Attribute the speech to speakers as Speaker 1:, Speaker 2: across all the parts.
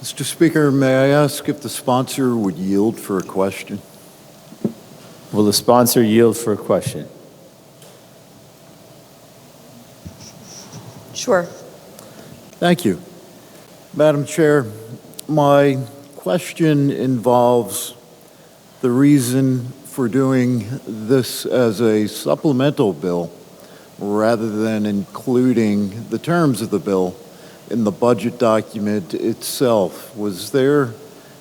Speaker 1: Mr. Speaker, may I ask if the sponsor would yield for a question?
Speaker 2: Will the sponsor yield for a question?
Speaker 3: Sure.
Speaker 1: Thank you. Madam Chair, my question involves the reason for doing this as a supplemental bill rather than including the terms of the bill in the budget document itself. Was there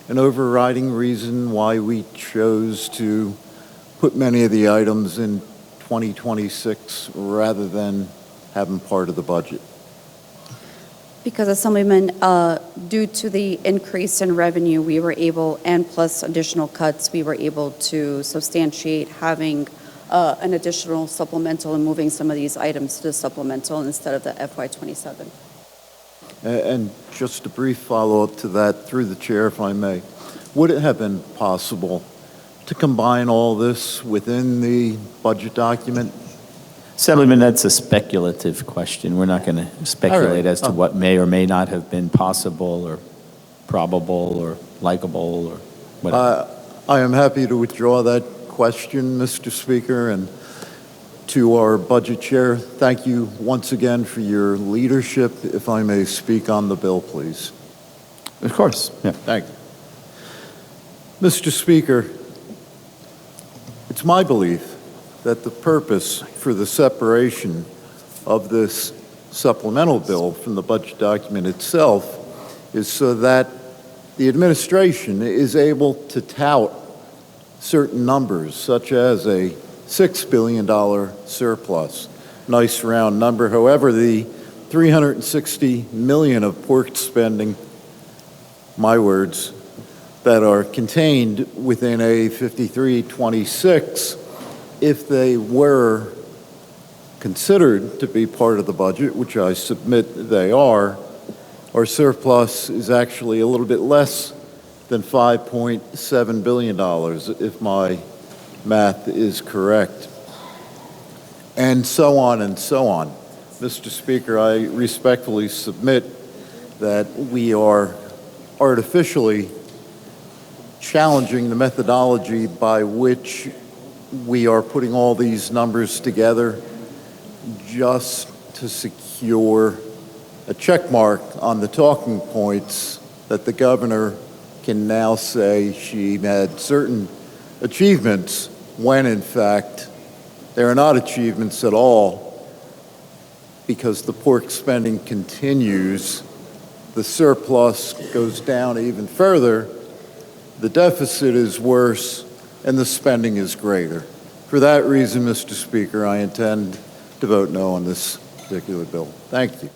Speaker 1: an overriding reason why we chose to put many of the items in 2026 rather than have them part of the budget?
Speaker 3: Because Assemblyman, due to the increase in revenue, we were able, and plus additional cuts, we were able to substantiate having an additional supplemental and moving some of these items to the supplemental instead of the FY27.
Speaker 1: And just a brief follow-up to that, through the chair, if I may. Would it have been possible to combine all this within the budget document?
Speaker 2: Assemblyman, that's a speculative question. We're not going to speculate as to what may or may not have been possible or probable or likable or whatever.
Speaker 1: I am happy to withdraw that question, Mr. Speaker, and to our budget chair, thank you once again for your leadership. If I may speak on the bill, please.
Speaker 2: Of course, yeah.
Speaker 1: Thank you. Mr. Speaker, it's my belief that the purpose for the separation of this supplemental bill from the budget document itself is so that the administration is able to tout certain numbers, such as a $6 billion surplus. Nice round number. However, the $360 million of pork spending, my words, that are contained within a 5326, if they were considered to be part of the budget, which I submit they are, our surplus is actually a little bit less than $5.7 billion, if my math is correct, and so on and so on. Mr. Speaker, I respectfully submit that we are artificially challenging the methodology by which we are putting all these numbers together just to secure a check mark on the talking points that the governor can now say she had certain achievements when in fact they are not achievements at all, because the pork spending continues, the surplus goes down even further, the deficit is worse, and the spending is greater. For that reason, Mr. Speaker, I intend to vote no on this particular bill. Thank you.